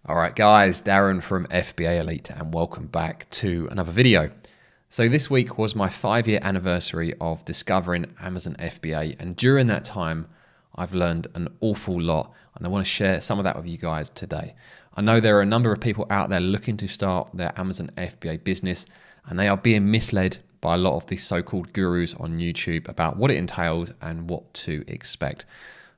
All right, guys, Darren from FBA Elite, and welcome back to another video. So this week was my 5-year anniversary of discovering Amazon FBA, and during that time, I've learned an awful lot, and I want to share some of that with you guys today. I know there are a number of people out there looking to start their Amazon FBA business, and they are being misled by a lot of these so-called gurus on YouTube about what it entails and what to expect.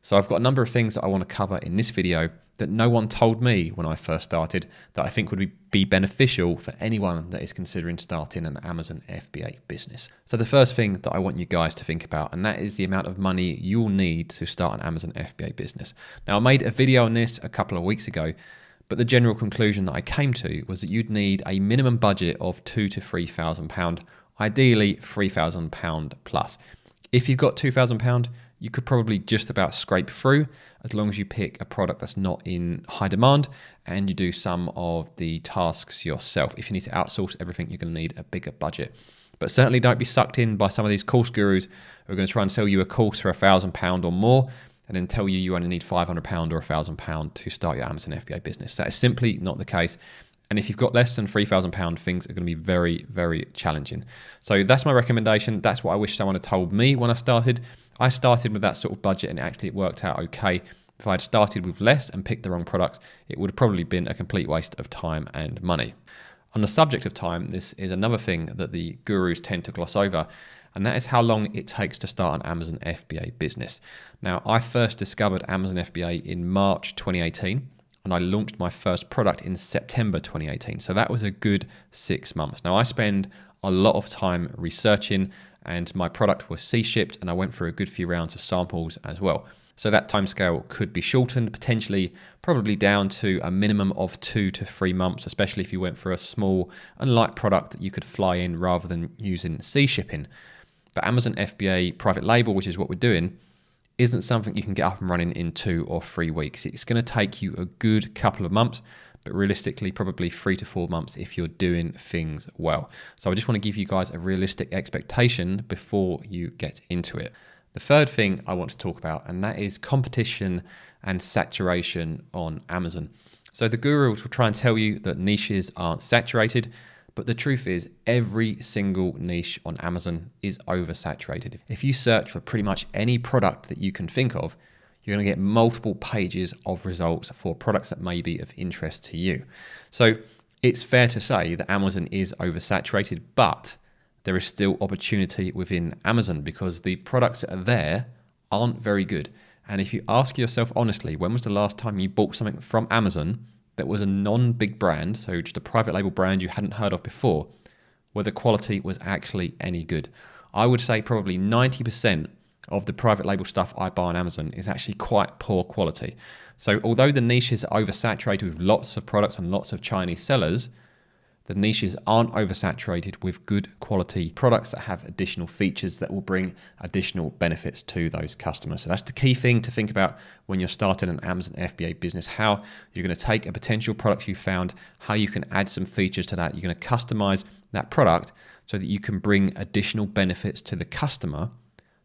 So I've got a number of things that I want to cover in this video that no one told me when I first started that I think would be beneficial for anyone that is considering starting an Amazon FBA business. So the first thing that I want you guys to think about, and that is the amount of money you'll need to start an Amazon FBA business. Now, I made a video on this a couple of weeks ago, but the general conclusion that I came to was that you'd need a minimum budget of £2,000 to £3,000, ideally £3,000 plus. If you've got £2,000, you could probably just about scrape through as long as you pick a product that's not in high demand and you do some of the tasks yourself. If you need to outsource everything, you're going to need a bigger budget. But certainly don't be sucked in by some of these course gurus who are going to try and sell you a course for £1,000 or more and then tell you you only need £500 or £1,000 to start your Amazon FBA business. That is simply not the case. And if you've got less than £3,000, things are going to be very, very challenging. So that's my recommendation. That's what I wish someone had told me when I started. I started with that sort of budget and actually it worked out okay. If I had started with less and picked the wrong product, it would have probably been a complete waste of time and money. On the subject of time, this is another thing that the gurus tend to gloss over, and that is how long it takes to start an Amazon FBA business. Now, I first discovered Amazon FBA in March 2018, and I launched my first product in September 2018. So that was a good 6 months. Now, I spend a lot of time researching, and my product was C-shipped, and I went through a good few rounds of samples as well. So that timescale could be shortened, potentially probably down to a minimum of 2 to 3 months, especially if you went for a small and light product that you could fly in rather than using sea shipping. But Amazon FBA private label, which is what we're doing, isn't something you can get up and running in 2 or 3 weeks. It's going to take you a good couple of months, but realistically probably 3 to 4 months if you're doing things well. So I just want to give you guys a realistic expectation before you get into it. The third thing I want to talk about, and that is competition and saturation on Amazon. So the gurus will try and tell you that niches aren't saturated, but the truth is every single niche on Amazon is oversaturated. If you search for pretty much any product that you can think of, you're going to get multiple pages of results for products that may be of interest to you. So it's fair to say that Amazon is oversaturated, but there is still opportunity within Amazon because the products that are there aren't very good. And if you ask yourself honestly, when was the last time you bought something from Amazon that was a non-big brand, so just a private label brand you hadn't heard of before, where the quality was actually any good? I would say probably 90% of the private label stuff I buy on Amazon is actually quite poor quality. So although the niches are oversaturated with lots of products and lots of Chinese sellers, the niches aren't oversaturated with good quality products that have additional features that will bring additional benefits to those customers. So that's the key thing to think about when you're starting an Amazon FBA business, how you're going to take a potential product you found, how you can add some features to that. You're going to customize that product so that you can bring additional benefits to the customer,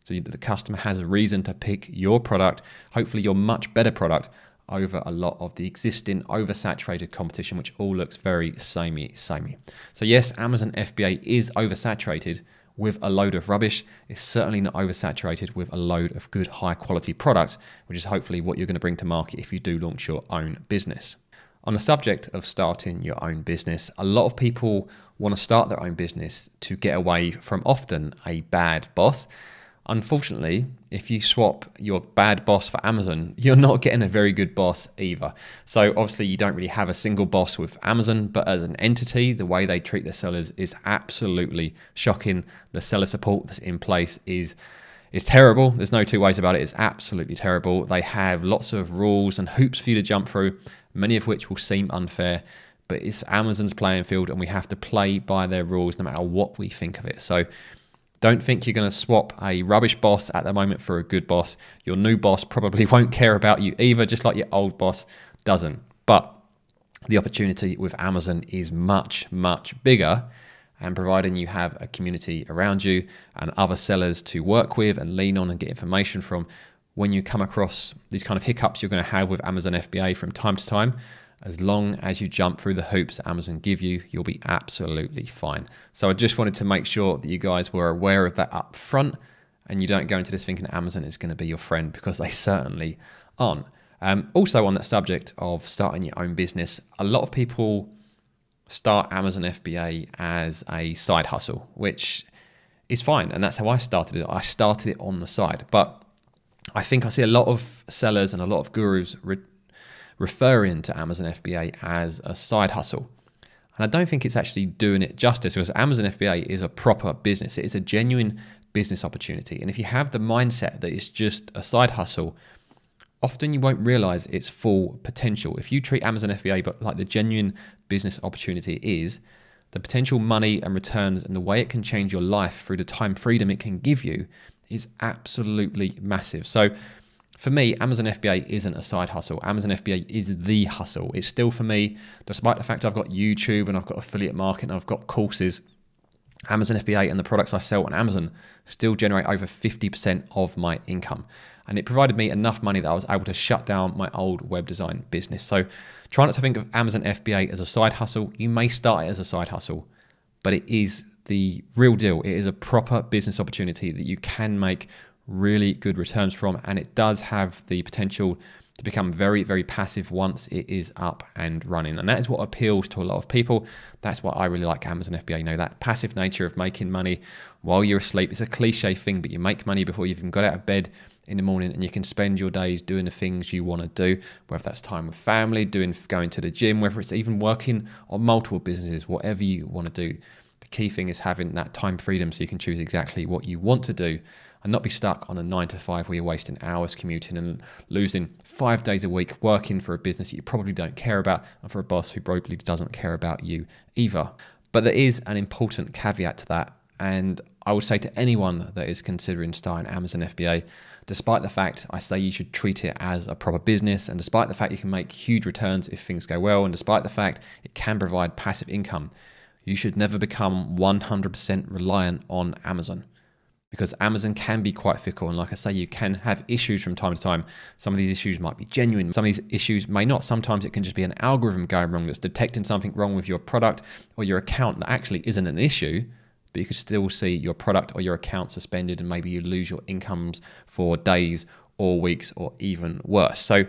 so that the customer has a reason to pick your product, hopefully your much better product, over a lot of the existing oversaturated competition, which all looks very samey. So yes, Amazon FBA is oversaturated with a load of rubbish. It's certainly not oversaturated with a load of good high quality products, which is hopefully what you're going to bring to market if you do launch your own business. On the subject of starting your own business, a lot of people want to start their own business to get away from often a bad boss. Unfortunately, if you swap your bad boss for Amazon, you're not getting a very good boss either. So obviously you don't really have a single boss with Amazon, but as an entity, the way they treat their sellers is absolutely shocking. The seller support that's in place is terrible. There's no two ways about it. It's absolutely terrible. They have lots of rules and hoops for you to jump through, many of which will seem unfair, but it's Amazon's playing field and we have to play by their rules no matter what we think of it. So don't think you're going to swap a rubbish boss at the moment for a good boss. Your new boss probably won't care about you either, just like your old boss doesn't. But the opportunity with Amazon is much, much bigger. And providing you have a community around you and other sellers to work with and lean on and get information from, when you come across these kind of hiccups you're going to have with Amazon FBA from time to time, As long as you jump through the hoops that Amazon give you, you'll be absolutely fine. So I just wanted to make sure that you guys were aware of that up front, and you don't go into this thinking Amazon is going to be your friend, because they certainly aren't. Also on that subject of starting your own business, a lot of people start Amazon FBA as a side hustle, which is fine. And that's how I started it. I started it on the side. But I think I see a lot of sellers and a lot of gurus referring to Amazon FBA as a side hustle. And I don't think it's actually doing it justice, because Amazon FBA is a proper business. It is a genuine business opportunity. And if you have the mindset that it's just a side hustle, often you won't realize its full potential. If you treat Amazon FBA but like the genuine business opportunity it is, the potential money and returns and the way it can change your life through the time freedom it can give you is absolutely massive. So for me, Amazon FBA isn't a side hustle. Amazon FBA is the hustle. It's still, for me, despite the fact I've got YouTube and I've got affiliate marketing and I've got courses, Amazon FBA and the products I sell on Amazon still generate over 50% of my income. And it provided me enough money that I was able to shut down my old web design business. So try not to think of Amazon FBA as a side hustle. You may start it as a side hustle, but it is the real deal. It is a proper business opportunity that you can make really good returns from, and it does have the potential to become very, very passive once it is up and running. And that is what appeals to a lot of people. That's why I really like Amazon FBA. You know, that passive nature of making money while you're asleep. It's a cliche thing, but you make money before you've even got out of bed in the morning, and you can spend your days doing the things you want to do, whether that's time with family, going to the gym, whether it's even working on multiple businesses, whatever you want to do. The key thing is having that time freedom so you can choose exactly what you want to do and not be stuck on a 9 to 5 where you're wasting hours commuting and losing 5 days a week working for a business that you probably don't care about, and for a boss who probably doesn't care about you either. But there is an important caveat to that, and I would say to anyone that is considering starting Amazon FBA, despite the fact I say you should treat it as a proper business, and despite the fact you can make huge returns if things go well, and despite the fact it can provide passive income, you should never become 100% reliant on Amazon, because Amazon can be quite fickle. And like I say, you can have issues from time to time. Some of these issues might be genuine. Some of these issues may not. Sometimes it can just be an algorithm going wrong that's detecting something wrong with your product or your account that actually isn't an issue, but you could still see your product or your account suspended, and maybe you lose your incomes for days or weeks or even worse. So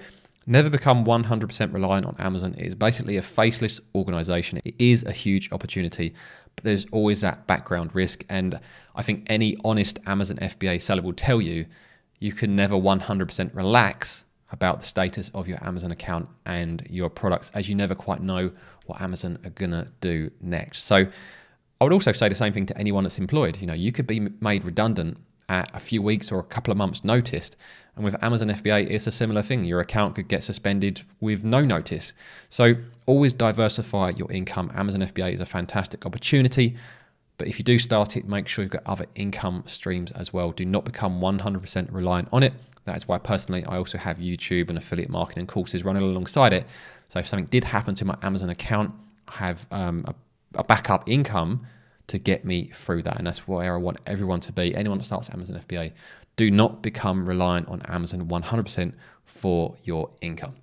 never become 100% reliant on Amazon. It is basically a faceless organization. It is a huge opportunity, but there's always that background risk. And I think any honest Amazon FBA seller will tell you, you can never 100% relax about the status of your Amazon account and your products, as you never quite know what Amazon are gonna do next. So I would also say the same thing to anyone that's employed. You know, you could be made redundant at a few weeks or a couple of months notice. And with Amazon FBA, it's a similar thing. Your account could get suspended with no notice. So always diversify your income. Amazon FBA is a fantastic opportunity, but if you do start it, make sure you've got other income streams as well. Do not become 100% reliant on it. That is why personally, I also have YouTube and affiliate marketing courses running alongside it. So if something did happen to my Amazon account, I have a backup income to get me through that. And that's where I want everyone to be. Anyone that starts Amazon FBA, do not become reliant on Amazon 100% for your income.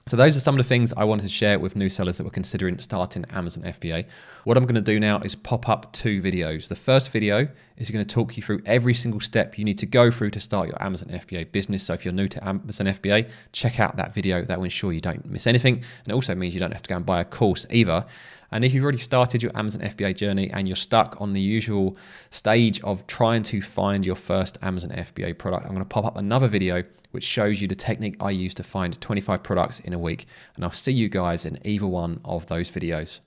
So those are some of the things I wanted to share with new sellers that were considering starting Amazon FBA. What I'm going to do now is pop up 2 videos. The first video is going to talk you through every single step you need to go through to start your Amazon FBA business. So if you're new to Amazon FBA, check out that video. That will ensure you don't miss anything. And it also means you don't have to go and buy a course either. And if you've already started your Amazon FBA journey and you're stuck on the usual stage of trying to find your first Amazon FBA product, I'm going to pop up another video which shows you the technique I use to find 25 products in a week. And I'll see you guys in either one of those videos.